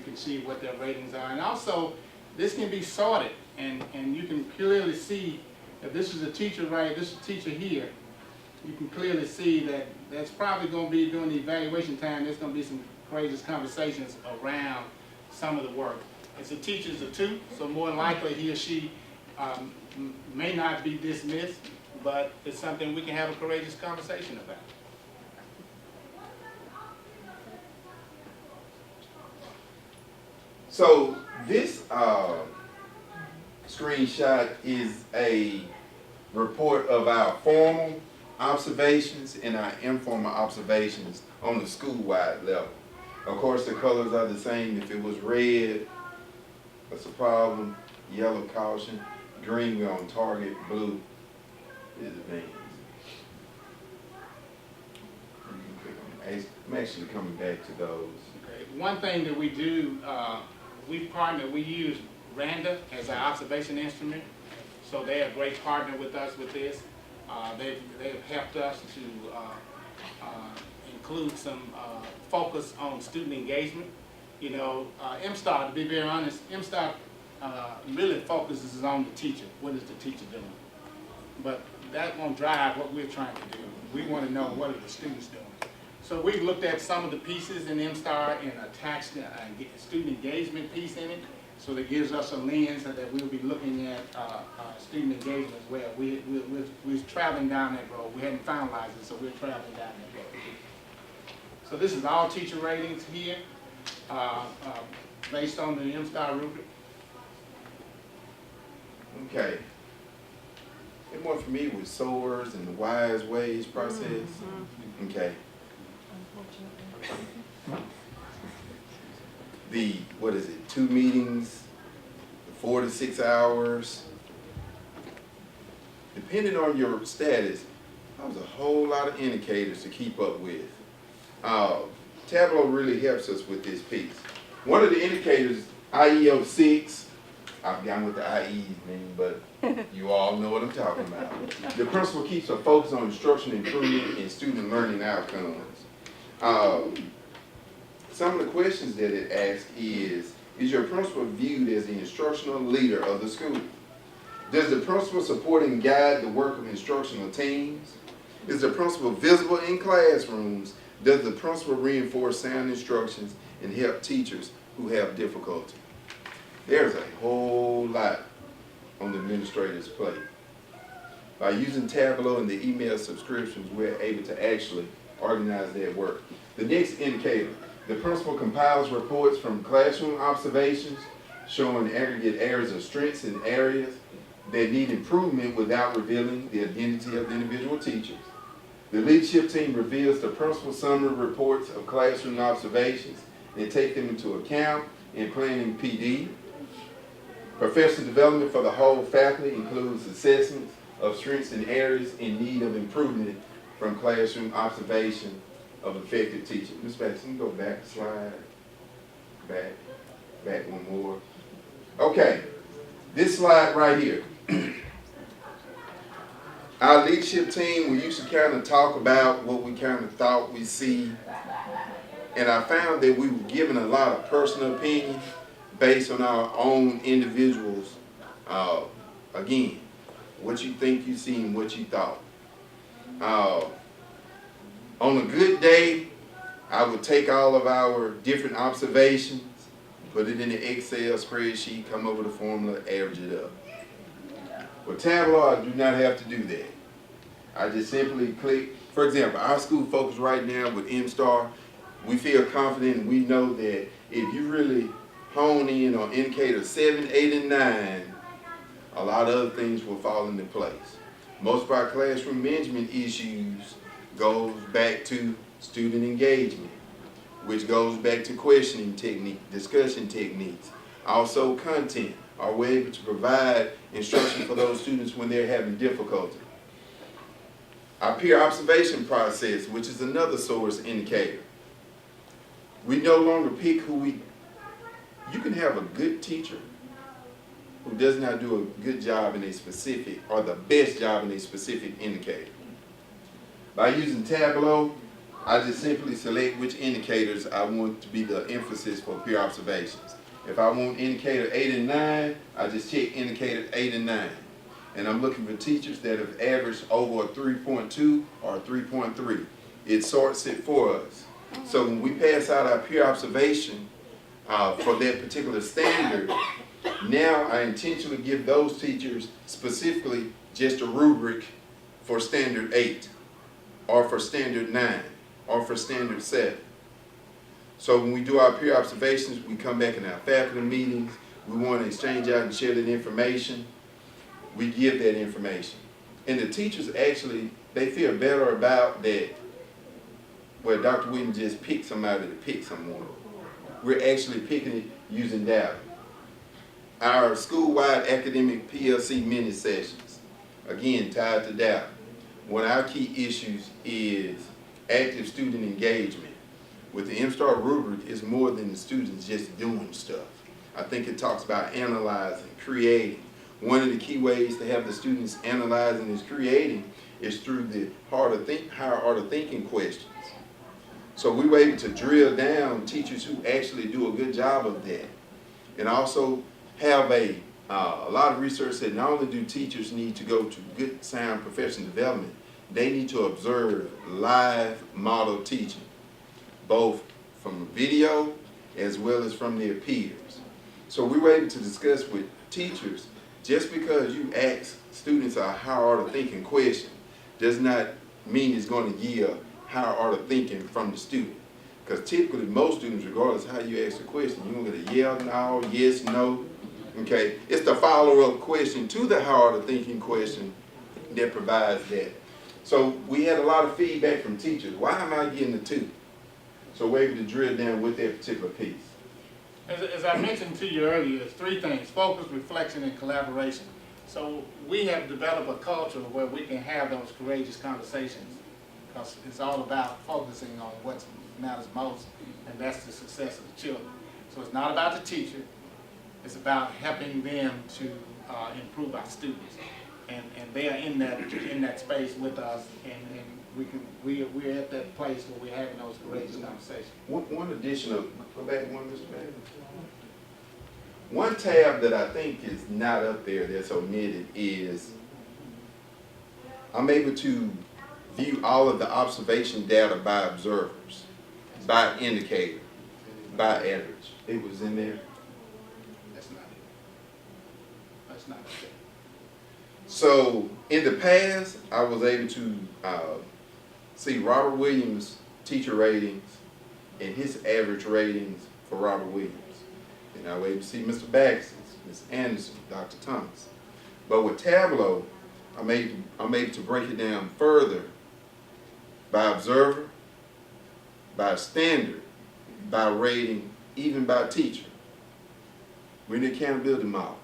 you can see what their ratings are. And also, this can be sorted, and you can clearly see if this is a teacher this is a teacher here, you can clearly see that that's probably going to be during the evaluation time, there's going to be some courageous conversations around some of the work. It's a teacher's a 2, so more than likely he or she may not be dismissed, but it's something we can have a courageous conversation about. So this screenshot is a report of our formal observations and our informal observations on the school-wide level. Of course, the colors are the same. If it was red, that's a problem. Yellow, caution. Green, we're on target. Blue is advanced. I'm actually coming back to those. Okay. One thing that we do, we use Randa as our observation instrument, so they're a great partner with us with this. They've helped us to include some focus on student engagement. You know, MSTAR, to be very honest, MSTAR really focuses on the teacher. What is the teacher doing? But that won't drive what we're trying to do. We want to know what are the students doing. So we've looked at some of the pieces in MSTAR and attached a student engagement piece in it. So that gives us a lens that we'll be looking at student engagement as well. We're traveling down that road. We hadn't finalized it, so we're traveling down that road. So this is all teacher ratings here, based on the MSTAR rubric. Okay. They're more familiar with SOARs and the wise ways process. Mm-hmm. Okay. The, what is it, 2 meetings, 4 to 6 hours. Depending on your status, there's a whole lot of indicators to keep up with. Tableau really helps us with this piece. One of the indicators, IEO 6, I've forgotten what the IEs mean, but you all know what I'm talking about. The principal keeps a focus on instruction improvement and student learning outcomes. Some of the questions that it asks is your principal viewed as the instructional leader of the school? Does the principal support and guide the work of instructional teams? Is the principal visible in classrooms? Does the principal reinforce sound instructions and help teachers who have difficulty? There's a whole lot on the administrator's plate. By using Tableau and the email subscriptions, we're able to actually organize that work. The next indicator, the principal compiles reports from classroom observations showing aggregate areas of strengths and areas that need improvement without revealing the identity of the individual teachers. The leadership team reveals the principal summary reports of classroom observations and take them into account in planning PD. Professional development for the whole faculty includes assessments of strengths and areas in need of improvement from classroom observation of effective teaching. Ms. Baxter, go back a slide. Back one more. Okay, this slide right here. Our leadership team, we used to kind of talk about what we kind of thought we see. And I found that we were given a lot of personal opinion based on our own individuals. Again, what you think you see and what you thought. On a good day, I would take all of our different observations, put it in the Excel spreadsheet, come up with a formula, average it up. With Tableau, I do not have to do that. I just simply click. For example, our school focus right now with MSTAR, we feel confident and we know that if you really hone in on indicators 7, 8, and 9, a lot of other things will fall into place. Most of our classroom management issues goes back to student engagement, which goes back to questioning technique, discussion techniques. Also content. Are we able to provide instruction for those students when they're having difficulty? Our peer observation process, which is another source indicator. We no longer pick you can have a good teacher who does not do a good job in a specific, or the best job in a specific indicator. By using Tableau, I just simply select which indicators I want to be the emphasis for peer observations. If I want indicator 8 and 9, I just check indicator 8 and 9. And I'm looking for teachers that have averaged over a 3.2 or a 3.3. It sorts it for us. So when we pass out our peer observation for that particular standard, now I intentionally give those teachers specifically just a rubric for standard 8 or for standard 9 or for standard 7. So when we do our peer observations, we come back in our faculty meetings, we want to exchange out and share that information, we give that information. And the teachers actually, they feel better about that, where Dr. Whitten just picked somebody to pick someone. We're actually picking it using data. Our school-wide academic PLC mini sessions, again, tied to data. One of our key issues is active student engagement. With the MSTAR rubric, it's more than the students just doing stuff. I think it talks about analyzing, creating. One of the key ways to have the students analyzing and creating is through the higher order thinking questions. So we were able to drill down teachers who actually do a good job of that. And also have a lot of research that not only do teachers need to go to good sound professional development, they need to observe live model teaching, both from video as well as from their peers. So we were able to discuss with teachers, just because you ask students a higher order thinking question does not mean it's going to yield higher order thinking from the student. Because typically most students, regardless of how you ask the question, you're going to get a yeah, no, yes, no. Okay, it's the follow-up question to the higher order thinking question that provides that. So we had a lot of feedback from teachers. Why am I getting a 2? So we're able to drill down with that particular piece. As I mentioned to you earlier, it's 3 things: focus, reflection, and collaboration. So we have developed a culture where we can have those courageous conversations, because it's all about focusing on what matters most, and that's the success of the children. So it's not about the teacher, it's about helping them to improve our students. And they are in that space with us, and we're at that place where we're having those courageous conversations. One additional, go back one, Mr. Mayor. One tab that I think is not up there that's omitted is I'm able to view all of the observation data by observers, by indicator, by average. It was in there. That's not it. That's not it. So in the past, I was able to see Robert Williams' teacher ratings and his average ratings for Robert Williams. And I was able to see Mr. Baxter's, Ms. Anderson, Dr. Thomas. But with Tableau, I'm able to break it down further by observer, by standard, by rating, even by teacher. We're in the accountability model.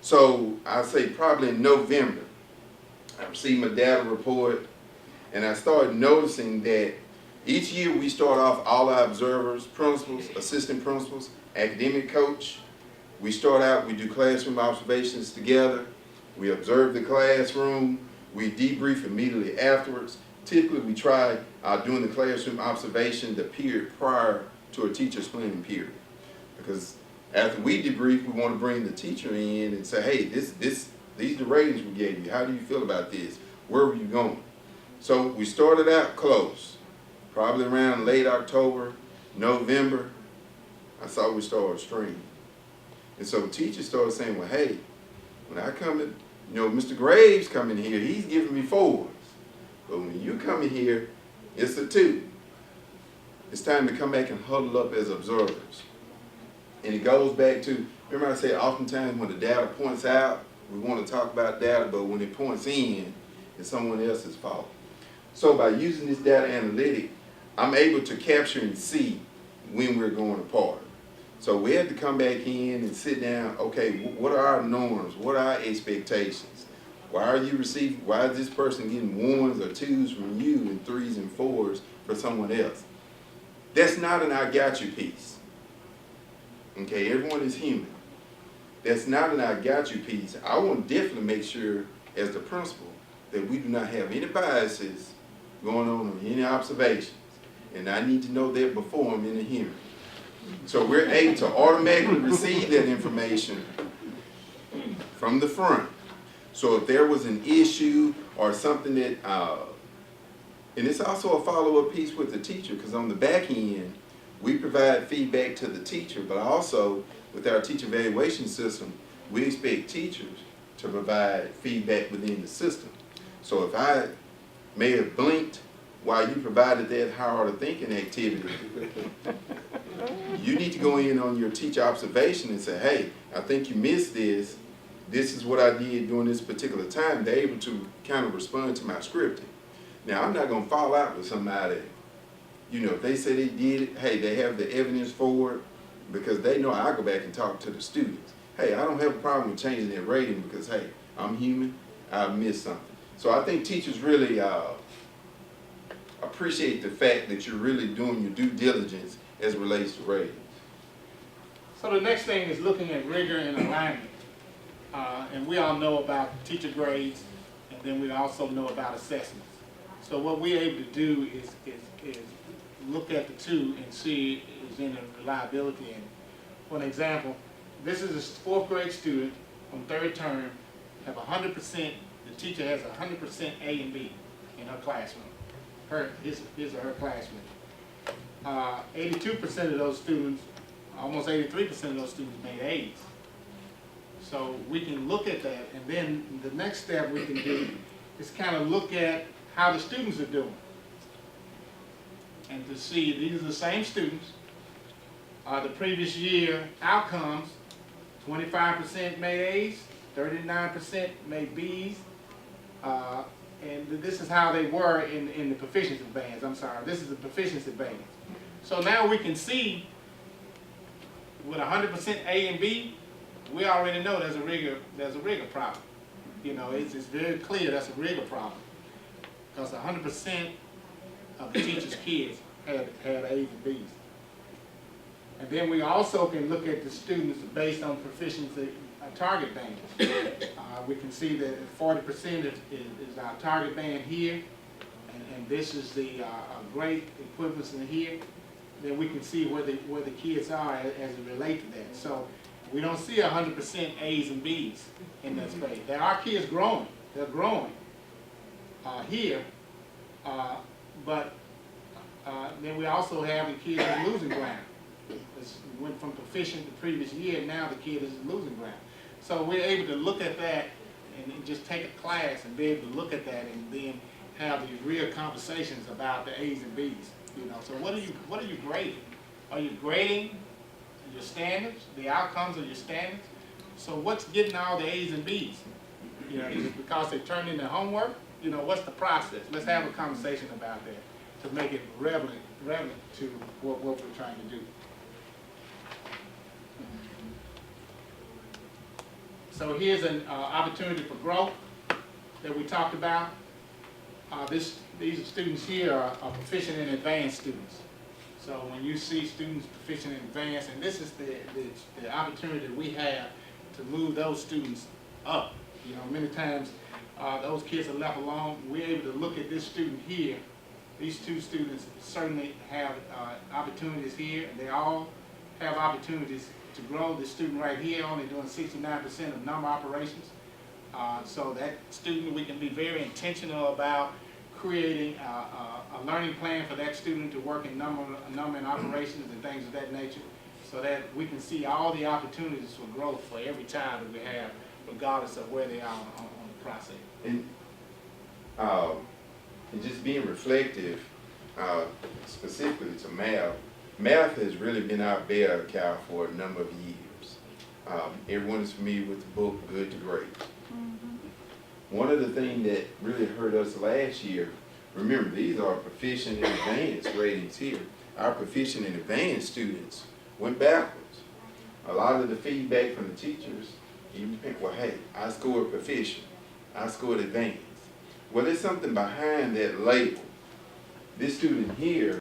So I say probably in November, I received my data report, and I started noticing that each year we start off all our observers, principals, assistant principals, academic coach. We start out, we do classroom observations together. We observe the classroom. We debrief immediately afterwards. Typically we try doing the classroom observation the period prior to a teacher's planning period. Because after we debrief, we want to bring the teacher in and say, hey, these are the ratings we gave you. How do you feel about this? Where were you going? So we started out close, probably around late October, November. I saw we started streaming. And so teachers started saying, well, hey, when I come in, Mr. Graves come in here, he's giving me 4s. But when you come in here, it's a 2. It's time to come back and huddle up as observers. And it goes back to, remember I said oftentimes when the data points out, we want to talk about data, but when it points in, it's someone else's fault. So by using this data analytic, I'm able to capture and see when we're going apart. So we had to come back in and sit down, okay, what are our norms? What are our expectations? Why is this person getting 1s or 2s from you and 3s and 4s for someone else? That's not an I got you piece. Okay, everyone is human. That's not an I got you piece. I want to definitely make sure as the principal that we do not have any biases going on or any observations. and I need to know that before I'm in a hearing. So we're able to automatically receive that information from the front. So if there was an issue or something that, and it's also a follow-up piece with the teacher, because on the back end, we provide feedback to the teacher, but also with our teacher evaluation system, we expect teachers to provide feedback within the system. So if I may have blinked while you provided that higher thinking activity, you need to go in on your teacher observation and say, hey, I think you missed this. This is what I did during this particular time. They're able to kind of respond to my scripting. Now, I'm not going to fall out with somebody. You know, if they say they did it, hey, they have the evidence for it, because they know I go back and talk to the students. Hey, I don't have a problem with changing their rating because, hey, I'm human, I missed something. So I think teachers really appreciate the fact that you're really doing your due diligence as it relates to ratings. So the next thing is looking at rigor and alignment. And we all know about teacher grades, and then we also know about assessments. So what we're able to do is look at the two and see is in a reliability. And for an example, this is a fourth grade student on third term, have 100%, the teacher has 100% A and B in her classroom, his or her classroom. 82% of those students, almost 83% of those students made A's. So we can look at that, and then the next step we can do is kind of look at how the students are doing. And to see, these are the same students, the previous year outcomes, 25% made A's, 39% made B's, and this is how they were in the proficiency bands. I'm sorry, this is the proficiency bands. So now we can see with 100% A and B, we already know there's a rigor problem. You know, it's very clear that's a rigor problem, because 100% of the teacher's kids had A's and B's. And then we also can look at the students based on proficiency target bands. We can see that 40% is our target band here, and this is the grade equivalency here. Then we can see where the kids are as it relates to that. So we don't see 100% A's and B's in that space. There are kids growing. They're growing here, but then we also have the kids that's losing ground. It went from proficient the previous year, now the kid is losing ground. So we're able to look at that and just take a class and be able to look at that and then have these real conversations about the A's and B's. You know, so what are you grading? Are you grading your standards, the outcomes of your standards? So what's getting all the A's and B's? You know, is it because they turned in their homework? You know, what's the process? Let's have a conversation about that to make it relevant to what we're trying to do. So here's an opportunity for growth that we talked about. These students here are proficient and advanced students. So when you see students proficient and advanced, and this is the opportunity that we have to move those students up. You know, many times those kids are left alone. We're able to look at this student here. These two students certainly have opportunities here, and they all have opportunities to grow. This student right here only doing 69% of number operations. So that student, we can be very intentional about creating a learning plan for that student to work in number and operations and things of that nature, so that we can see all the opportunities for growth for every child that we have, regardless of where they are on the process. And just being reflective, specifically to math, math has really been our bear cow for a number of years. Everyone is familiar with the book, Good to Great. One of the things that really hurt us last year, remember, these are proficient and advanced ratings here. Our proficient and advanced students went backwards. A lot of the feedback from the teachers, even think, well, hey, I scored proficient, I scored advanced. Well, there's something behind that label. This student here